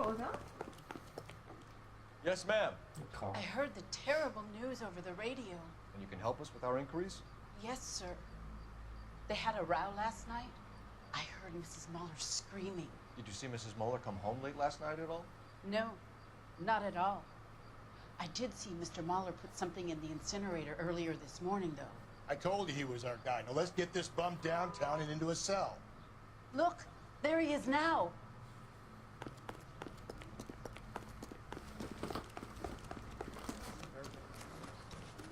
What was that? Yes, ma'am. I heard the terrible news over the radio. And you can help us with our inquiries? Yes, sir. They had a row last night. I heard Mrs. Muller screaming. Did you see Mrs. Muller come home late last night at all? No, not at all. I did see Mr. Muller put something in the incinerator earlier this morning, though. I told you he was our guy. Now let's get this bum downtown and into a cell. Look, there he is now.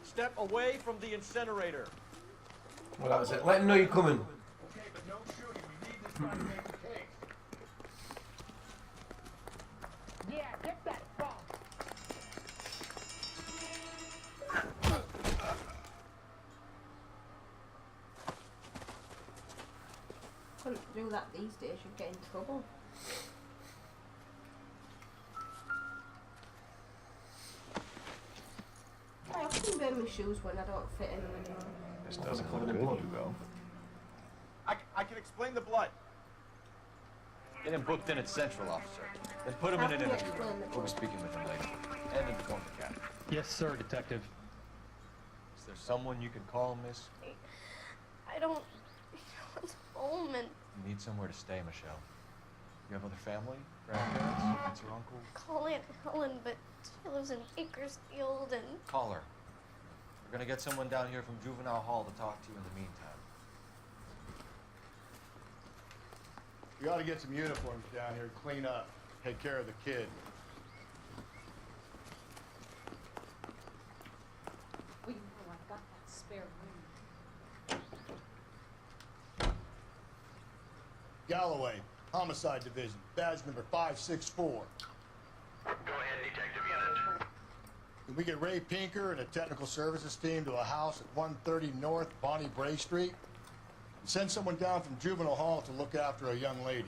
Step away from the incinerator. Well, that was it. Let him know you're coming. Okay, but no shooting. We need this guy to make the case. Yeah, get that bomb. Couldn't do that these days, you'd get in trouble. I often burn my shoes when I don't fit in them anymore. This doesn't look good, Hugo. I can explain the blood. Get him booked in at Central, officer. Then put him in an interview. We'll be speaking with him later. And inform the captain. Yes, sir, Detective. Is there someone you can call, miss? I don't want a moment. You need somewhere to stay, Michelle. You have other family? Grandparents? Aunts or uncle? Call Aunt Helen, but she lives in Bakersfield and... Call her. We're gonna get someone down here from Juvenile Hall to talk to you in the meantime. We ought to get some uniforms down here, clean up, take care of the kid. We know I've got that spare room. Galloway, Homicide Division, badge number 564. Go ahead, Detective Unit. Can we get Ray Pinker and a technical services team to a house at 130 North Bonnie Bray Street? And send someone down from Juvenile Hall to look after a young lady.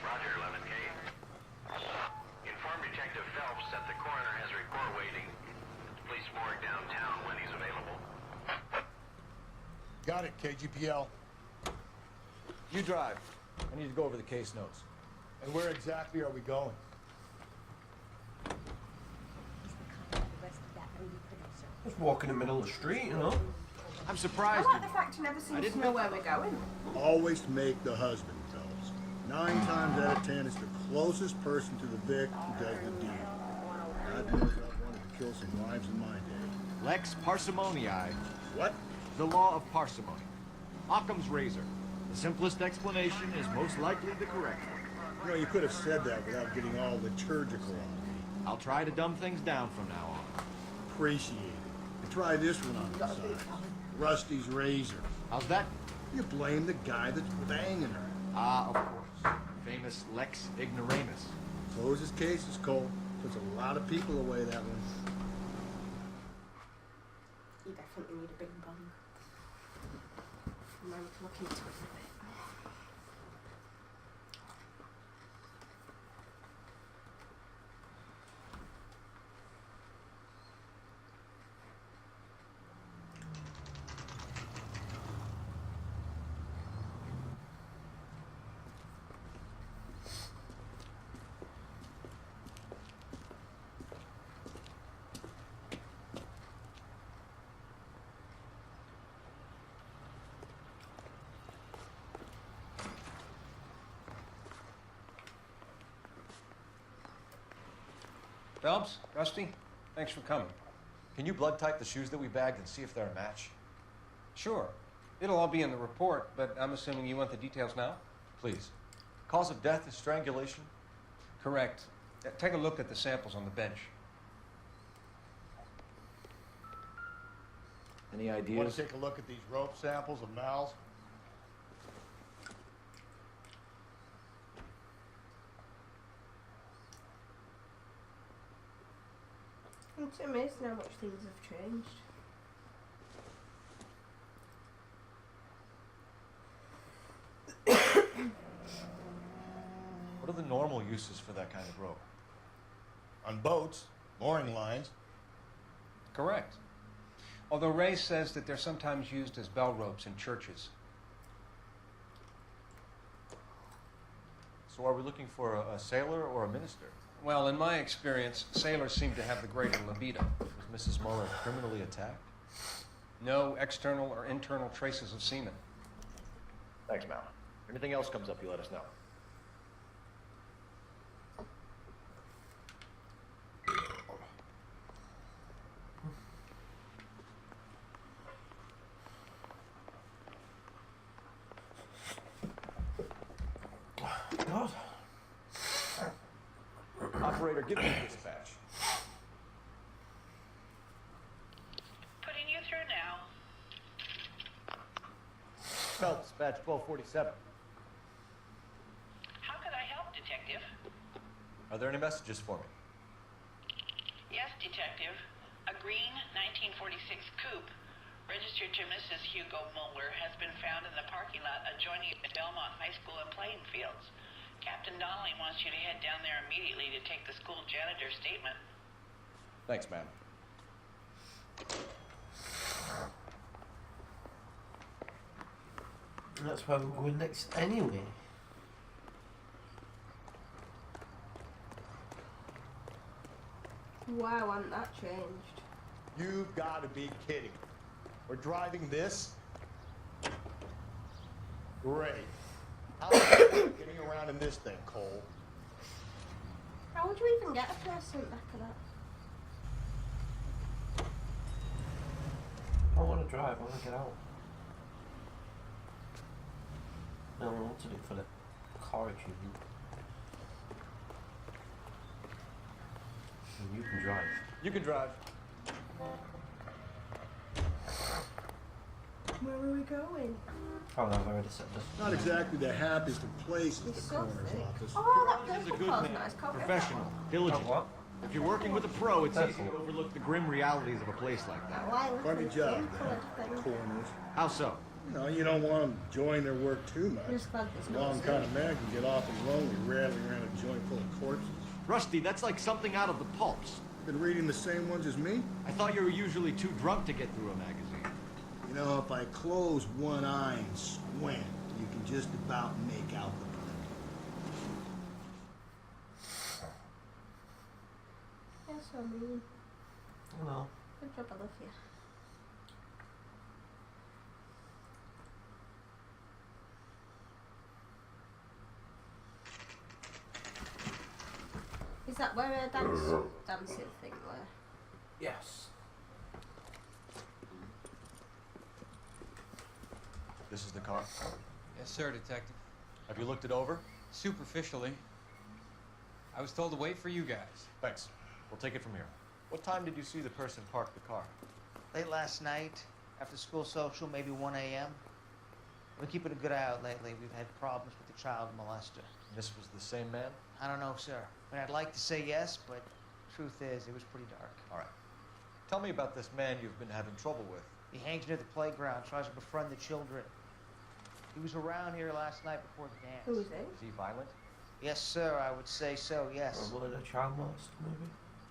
Roger, 11K. Inform Detective Phelps that the coroner has a report waiting at the police morgue downtown when he's available. Got it, KGPL. You drive. I need to go over the case notes. And where exactly are we going? Just walk in the middle of the street, you know. I'm I surprised like the fact he never seems to know where we're going. Always make the husband, fellas. 9 times out of 10, it's the closest person to the Vic who does the deed. God knows I've wanted to kill some wives in my day. Lex parsimoniae. What? The law of parsimony. Occam's razor. The simplest explanation is most likely the correct one. You know, you could have said that without getting all liturgical on me. I'll try to dumb things down from now on. Appreciate it. And try this one on the side. Rusty's razor. How's that? You blame the guy that's banging her. Ah, of course. Famous Lex ignoramus. Closes cases, Cole. Puts a lot of people away, that one. You definitely need a big bum. I'm going to look into it a bit. Phelps, Rusty, thanks for coming. Can you blood type the shoes that we bagged and see if they're a match? Sure. It'll all be in the report, but I'm assuming you want the details now? Please. Cause of death is strangulation? Correct. Take a look at the samples on the bench. Any Want ideas? to take a look at these rope samples of Mal's? It's amazing how much things have changed. What are the normal uses for that kind of rope? On boats, mooring lines. Correct. Although Ray says that they're sometimes used as bell ropes in churches. So are we looking for a sailor or a minister? Well, in my experience, sailors seem to have the greater libido. Was Mrs. Muller criminally attacked? No external or internal traces of semen. Thanks, Mal. If anything else comes up, you let us know. God. Operator, give me the dispatch. Putting you through now. Phelps, badge 1247. How could I help, Detective? Are there any messages for me? Yes, Detective. A green 1946 coupe, registered to Mrs. Hugo Muller, has been found in the parking lot adjoining Belmont High School and playing fields. Captain Donnelly wants you to head down there immediately to take the school janitor's statement. Thanks, ma'am. That's where we're going next anyway. Why wasn't that changed? You've got to be kidding. We're driving this? Great. How are you getting around in this thing, Cole? How would you even get a person back of that? I want to drive, I want to get out. No, I want to look for the car achievement. And you can drive. You can drive. Where are we going? Oh no, I've already said this. Not exactly the happiest of places, It's the so coroner's thick. office. Oh, that He's a purple good car's man, nice. Can't get professional, that diligent. Oh, what? If you're working with a pro, it's That's easy to cool. overlook the grim realities of a place like one. that. Why was Funny it job, same colour the thing? coroners. How so? No, you don't want them enjoying their work too much. Just glad there's no Long stain. kind of man can get awfully lonely rattling around a joint full of corpses. Rusty, that's like something out of the pulps. Been reading the same ones as me? I thought you were usually too drunk to get through a magazine. You know, if I close one eye and squint, you can just about make out the print. Yes, I mean. No. Good job, I love you. Is that where a dancing thing were? Yes. This is the car. Yes, sir, Detective. Have you looked it over? Superficially. I was told to wait for you guys. Thanks. We'll take it from here. What time did you see the person park the car? Late last night, after school social, maybe 1 a.m. We're keeping a good eye out lately. We've had problems with the child molester. This was the same man? I don't know, sir. I mean, I'd like to say yes, but truth is, it was pretty dark. All right. Tell me about this man you've been having trouble with. He hangs near the playground, tries to befriend the children. He was around here last night before the dance. Who is it? Is he violent? Yes, sir, I would say so, yes. Or was it a child molester, maybe?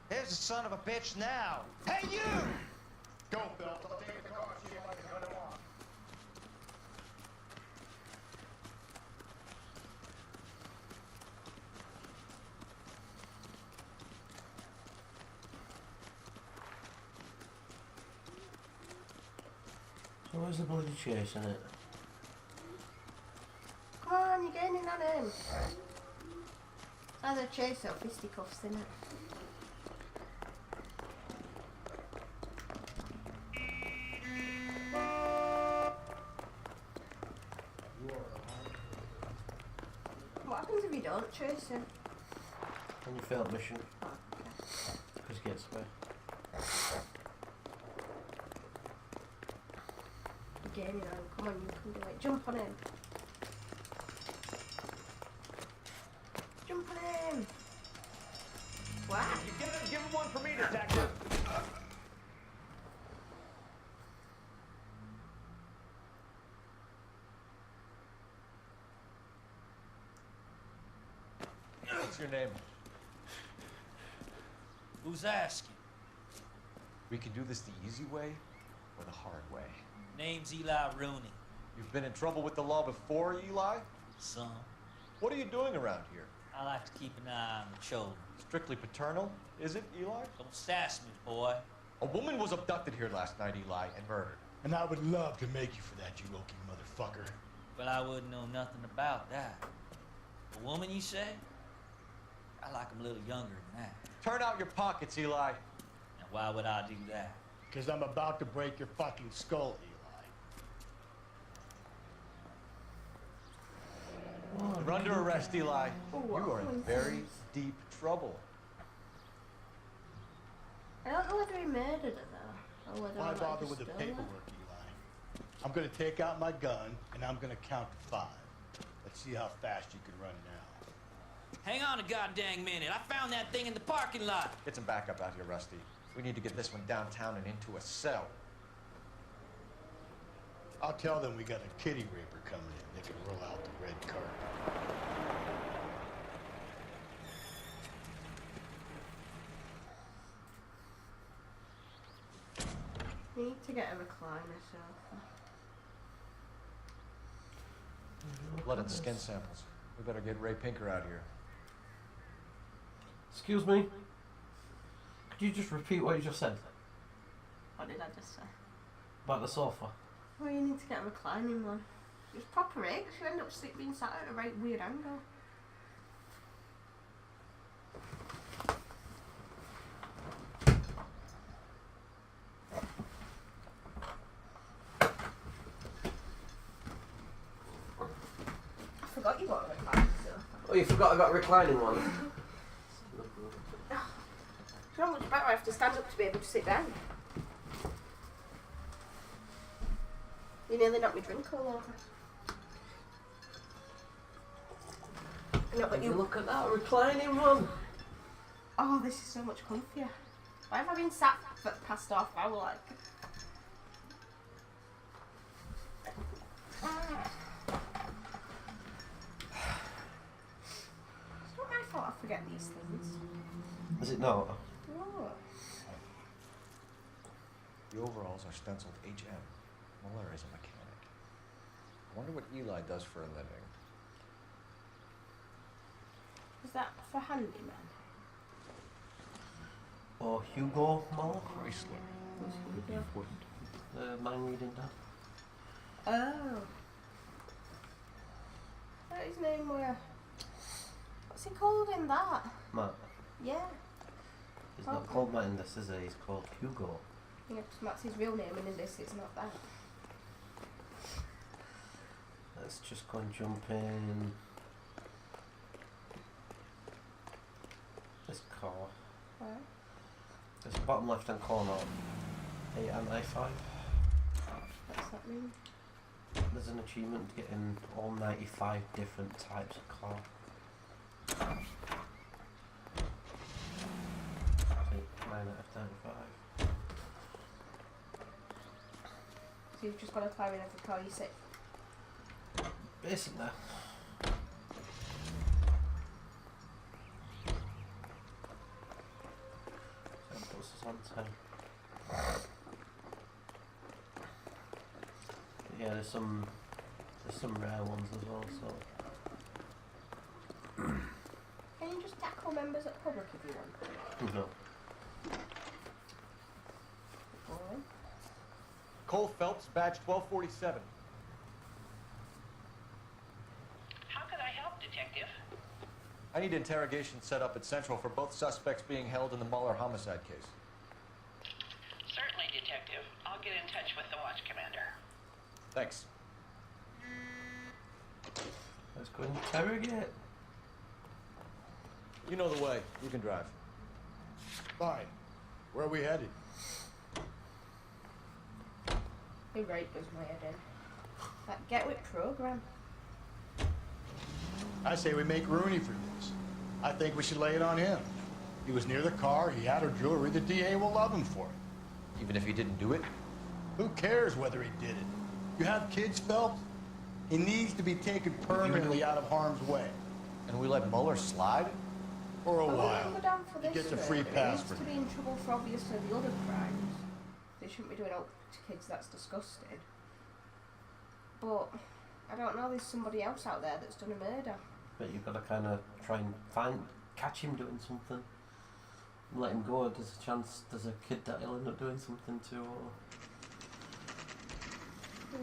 Here's the son of a bitch now. Hey, you! Go, Phelps. I'll take the car. See if I can cut him off. So where's the bloody chase in it? Come on, you're getting in on him. It's either chase or fisticuffs, isn't it? What happens if you don't chase him? When you failed mission. Because he gets away. You're getting in on him. Come on, you can do it. Jump on him. Jump on him. Wow. You get him, give him one for me, detective. What's your name? Who's asking? We can do this the easy way or the hard way. Name's Eli Rooney. You've been in trouble with the law before, Eli? Son. What are you doing around here? I like to keep an eye on the children. Strictly paternal, is it, Eli? Don't sass me, boy. A woman was abducted here last night, Eli, and murdered. And I would love to make you for that, you Okie motherfucker. But I wouldn't know nothing about that. A woman, you say? I like 'em a little younger than that. Turn out your pockets, Eli. And why would I do that? Because I'm about to break your fucking skull, Eli. You're under arrest, Eli. You are in very deep trouble. I don't know whether he murdered her though, or whether Why he bother just with the stole her. paperwork, Eli? I'm gonna take out my gun, and I'm gonna count to 5. Let's see how fast you can run now. Hang on a goddamn minute. I found that thing in the parking lot. Get some backup out here, Rusty. We need to get this one downtown and into a cell. I'll tell them we got a kitty raper coming in. They can roll out the red carpet. Need to get a recliner sofa. Blood and skin samples. We better get Ray Pinker out here. Excuse me? Could you just repeat what you just said? What did I just say? About the sofa? Well, you need to get a reclining one. It's proper eggs. You end up being sat at a right weird angle. I forgot you got a reclining sofa. Oh, you forgot I got a reclining one? It's not much better. I have to stand up to be able to sit down. You nearly knocked me drink all over. No, but you look at that reclining one. Oh, this is so much comfier. Why have I been sat for the past half hour like? It's not my fault I forget these things. Is it not? No. The overalls are stenciled HM. Muller is a mechanic. I wonder what Eli does for a living. Is that for handyman? Or Hugo Muller? Chrysler. Who's Hugo? The mind reading dad. Oh. What his name were? What's he called in that? Matt. Yeah. He's not called Matt in this, is he? He's called Hugo. Yeah, because Matt's his real name and in this it's not that. Let's just go and jump in. This car. Right. This bottom left hand corner. A and I5. What's that mean? There's an achievement to get in all 95 different types of car. So 9 out of 35. So you've just got to climb in every car you sit. Basically. So it puts us on time. Yeah, there's some rare ones as well, so. Can you just tackle members at public if you want? No. Boring. Cole Phelps, badge 1247. How could I help, Detective? I need interrogation set up at Central for both suspects being held in the Muller homicide case. Certainly, Detective. I'll get in touch with the watch commander. Thanks. Let's go interrogate. You know the way. You can drive. Fine. Where are we headed? You're right, does my head in. That Get With program. I say we make Rooney for this. I think we should lay it on him. He was near the car, he had her jewelry, the DA will love him for it. Even if he didn't do it? Who cares whether he did it? You have kids, Phelps? He needs to be taken permanently out of harm's way. And we let Muller slide? For a I while. wouldn't go down for He this gets a free murder. pass He for needs to that. be in trouble for obviously the other crimes. They shouldn't be doing it to kids, that's disgusting. But I don't know, there's somebody else out there that's done a murder. But you've got to kind of try and catch him doing something. Let him go. There's a chance there's a kid that he'll end up doing something to. Or... I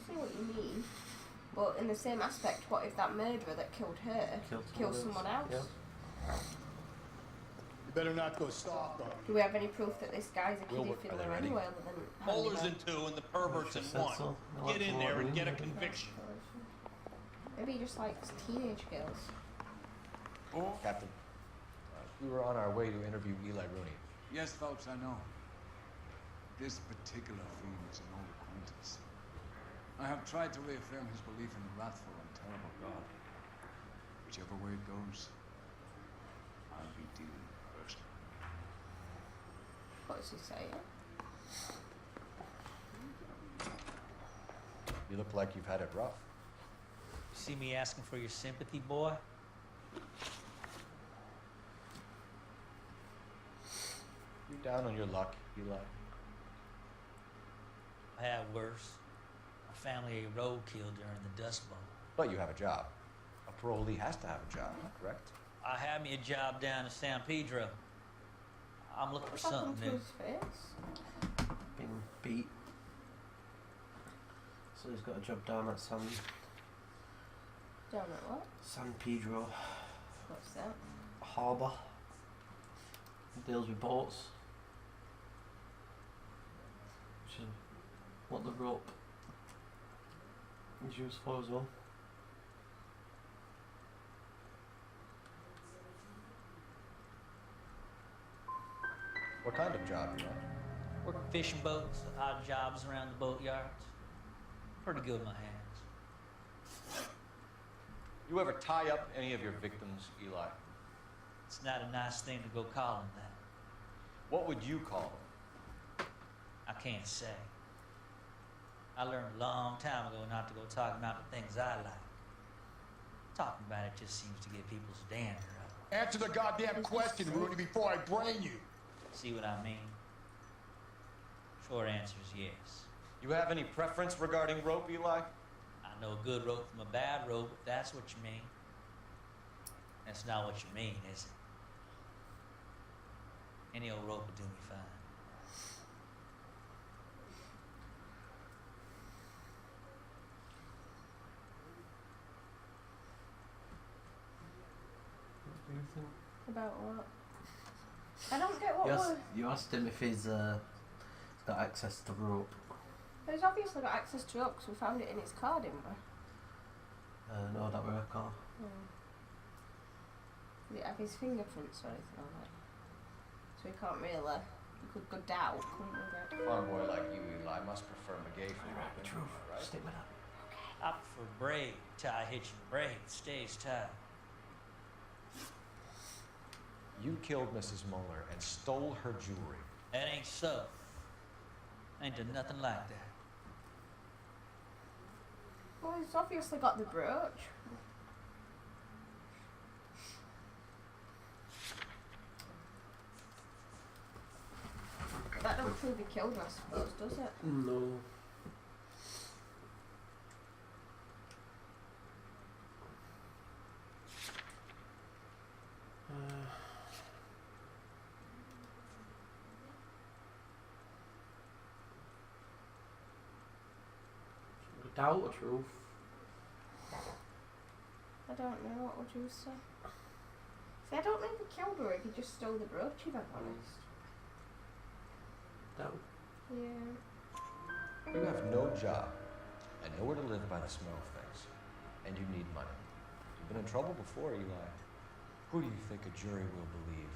see what you mean. But in the same aspect, what if that murderer that killed her kills someone else? Yeah. You better not go soft on me. Do we have any proof that this guy's a kiddie fiddler anyway, other than Mollers in 2 and the perverts in 1. So. Get in there and get a conviction. Maybe he just likes teenage girls. Oh. Captain, we were on our way to interview Eli Rooney. Yes, Phelps, I know. This particular fiend is an old acquaintance. I have tried to reaffirm his belief in the wrathful and terrible God. Whichever way it goes, I'll be dealing first. What does he say? You look like you've had it rough. See me asking for your sympathy, boy? You down on your luck, Eli? I had worse. My family ate roadkill during the Dust Bowl. But you have a job. A parolee has to have a job, correct? I had me a job down in San Pedro. I'm looking for something new. His face? Being beat. So he's got a job down at Down at what? San Pedro What's that? Harbour. He deals with boats. Which is what the rope is used for as well. What kind of job you want? Working fishing boats, odd jobs around the boatyards. Pretty good in my hands. You ever tie up any of your victims, Eli? It's not a nice thing to go call them that. What would you call them? I can't say. I learned a long time ago not to go talking about the things I like. Talking about it just seems to get people's dander up. Answer the goddamn question, Rooney, before I brain you. See what I mean? Short answer is yes. You have any preference regarding rope, Eli? I know a good rope from a bad rope, if that's what you mean. That's not what you mean, is it? Any old rope would do me fine. What do you think? About what? I don't get what You asked him if he's got access to rope. He's obviously got access to it because we found it in his car, didn't we? No, that were a car. Did it have his fingerprints or anything on it? So we can't really... We could go doubt, couldn't we? A farm boy like you, Eli, must prefer McGay for roping, True. right? Stick with that. I prefer braid, tie hitching braid, stays tied. You killed Mrs. Moeller and stole her jewelry. That ain't so. I ain't done nothing like that. Well, he's obviously got the brooch. That don't prove he killed her, I suppose, does it? No. Doubt or truth? I don't know, what would you say? See, I don't know if he killed her, if he just stole the brooch, if I'm honest. Doubt. Yeah. You have no job and nowhere to live by the smell of things. And you need money. You've been in trouble before, Eli. Who do you think a jury will believe?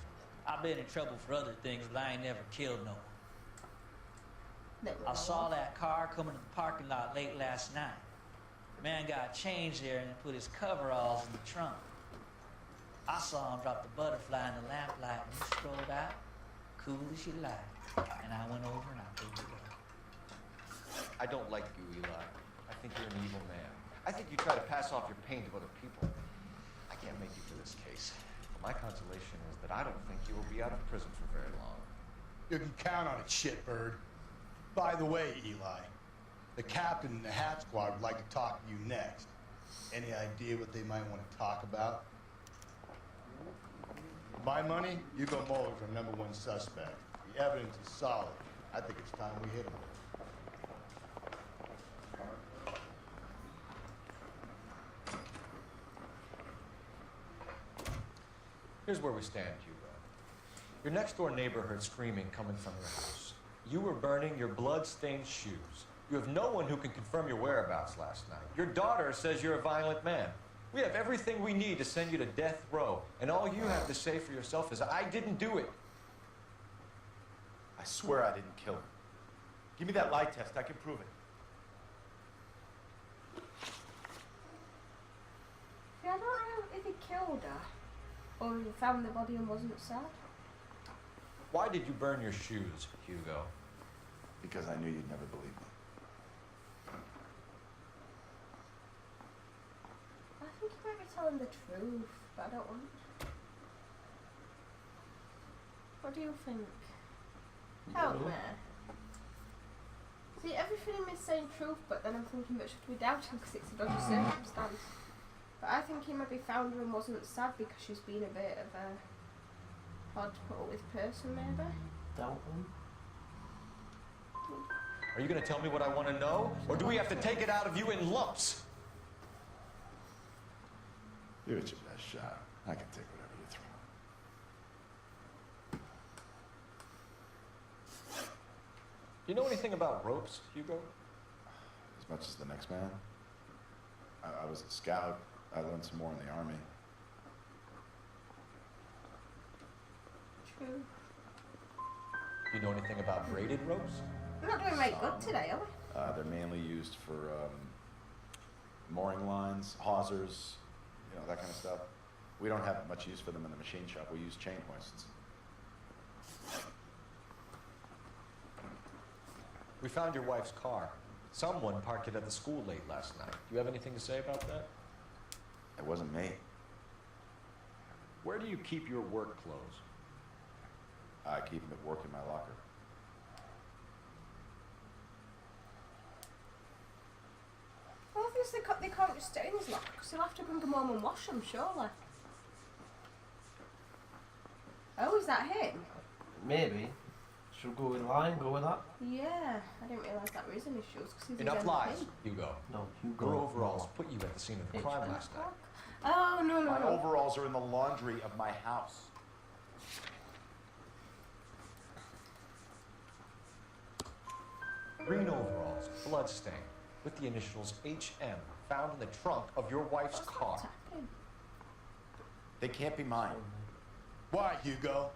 I've been in trouble for other things, but I ain't never killed no one. That I saw that car coming to the parking lot late last night. Man got changed there and put his coveralls in the trunk. I saw him drop the butterfly in the lamplight and he strolled out, cool as you like. And I went over and I pulled it up. I don't like you, Eli. I think you're an evil man. I think you try to pass off your pain to other people. I can't make you for this case. But my consolation is that I don't think you will be out of prison for very long. You can count on it, shitbird. By the way, Eli, the captain and the hat squad would like to talk to you next. Any idea what they might want to talk about? My money, Hugo Muller's our #1 suspect. The evidence is solid. I think it's time we hit him. Here's where we stand, Hugo. Your next-door neighbor heard screaming coming from your house. You were burning your blood-stained shoes. You have no one who can confirm your whereabouts last night. Your daughter says you're a violent man. We have everything we need to send you to death row, and all you have to say for yourself is, I didn't do it. I swear I didn't kill her. Give me that lie test. I can prove it. See, I don't know if he killed her or if he found the body and wasn't sad. Why did you burn your shoes, Hugo? Because I knew you'd never believe me. I think he might be telling the truth, but I don't want. What do you think? Help me. See, everything in me is saying truth, but then I'm thinking that should we doubt him because it's a dodgy circumstance. But I think he maybe found her and wasn't sad because she's been a bit of a hard to put up with person, maybe. Doubt him. Are you going to tell me what I want to know, or do we have to take it out of you in lumps? Give it your best shot. I can take whatever you throw. Do you know anything about ropes, Hugo? As much as the next man. I was a scout. I learned some more in the army. True. Do you know anything about braided ropes? We're not doing very good today, are we? They're mainly used for mooring lines, hawsers, you know, that kind of stuff. We don't have much use for them in the machine shop. We use chain hoists. We found your wife's car. Someone parked it at the school late last night. Do you have anything to say about that? It wasn't me. Where do you keep your work clothes? I keep them at work in my locker. Well, obviously they can't just stay in his locker because he'll have to bring them home and wash them, surely. Oh, is that him? Maybe. Should we go in line, go with that? Yeah, I didn't realise that was in his shoes because he's Enough lies, Hugo. No, Hugo. Your overalls put you at the scene of the crime last night. Oh, no. My overalls are in the laundry of my house. Green overalls, bloodstained, with the initials HM, found in the trunk of your wife's car. They can't be mine. Why, Hugo?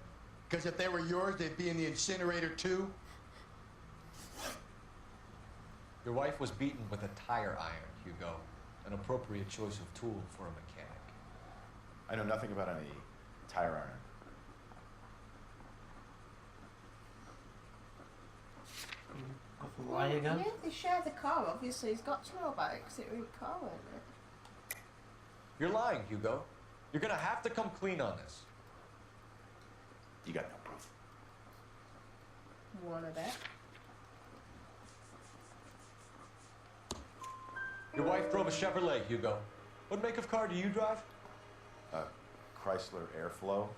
Because if they were yours, they'd be in the incinerator too? Your wife was beaten with a tire iron, Hugo. An appropriate choice of tool for a mechanic. I know nothing about any tire iron. Why again? Yeah, they share the car. Obviously, he's got to know about it because it was a car, wasn't it? You're lying, Hugo. You're gonna have to come clean on this. You got no proof. One of it. Your wife drove a Chevrolet, Hugo. What make of car do you drive? Chrysler Airflow.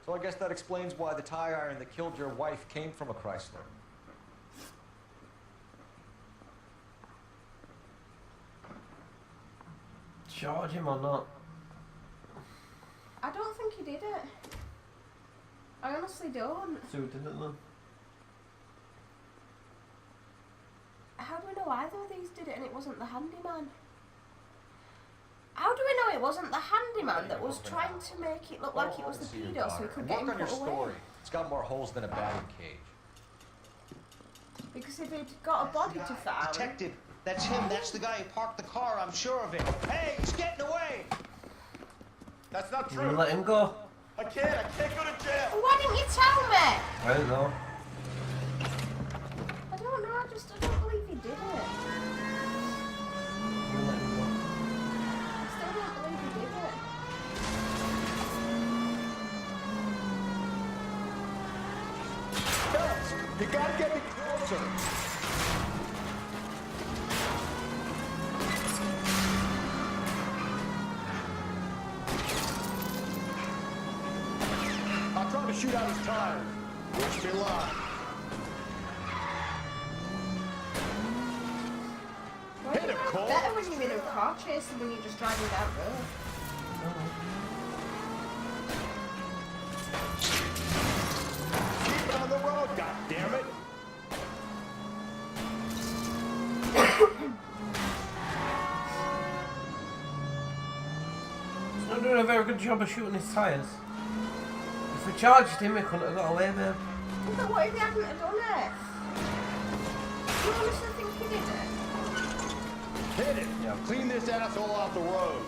So I guess that explains why the tire iron that killed your wife came from a Chrysler. Charge him or not? I don't think he did it. I honestly don't. So who did it then? How do we know either of these did it and it wasn't the handyman? How do we know it wasn't the handyman that was trying to make it look like it was the pedo so he could get him Work on your put away? story. It's got more holes than a batting cage. Because if he'd got a body to find... Detective, that's him. That's the guy who parked the car. I'm sure of it. Hey, he's getting away. That's not You true. let him go. I can't go to jail. Well, why didn't you tell me? I don't know. I don't know, I don't believe he did it. You let him go. I still don't believe he did it. Phelps, you gotta get me closer. shoot out his tire. Wish me luck. Hit him, Cole. Better when you're in a car chase than when you're just driving down the road. Keep on the road, goddammit. He's not doing a very good job of shooting his tyres. If we charged him, he couldn't have got away, babe. But what if he hadn't have done it? Do you honestly think he did it? Hit it. Yeah. Clean this asshole off the road.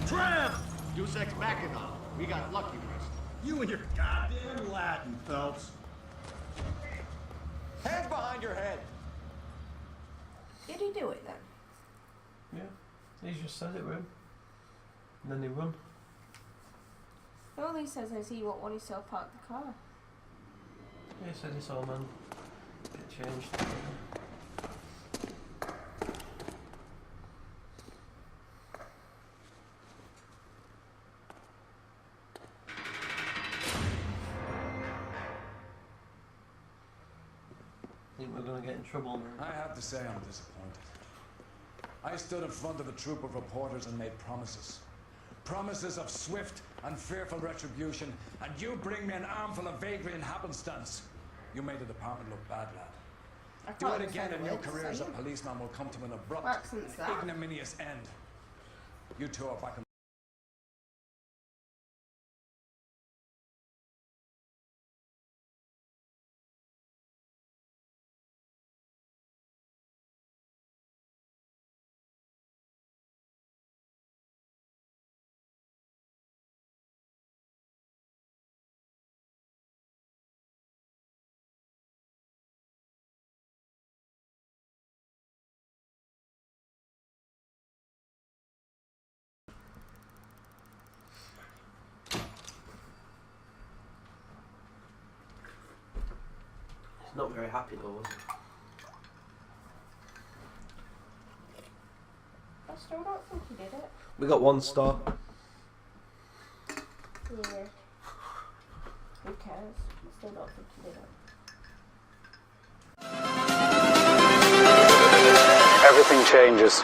Trev! Deus Ex Machina. We got lucky, West. You and your goddamn Latin, Phelps. Hands behind your head. Did he do it then? Yeah. He just said it, room. And then he run. All he says is he won't want to still park the car. Yeah, he said he saw a man get changed. Think we're going to get in trouble now. I have to say I'm disappointed. I stood in front of a troop of reporters and made promises. Promises of swift and fearful retribution, and you bring me an armful of vagary and happenstance. You made the department look bad, lad. Do it again and your career as a policeman will come to an abrupt, ignominious end. You two are back in Not very happy though, was he? I still don't think he did it. We got 1 star. Yeah. Who cares? I still don't think he did it. Everything changes.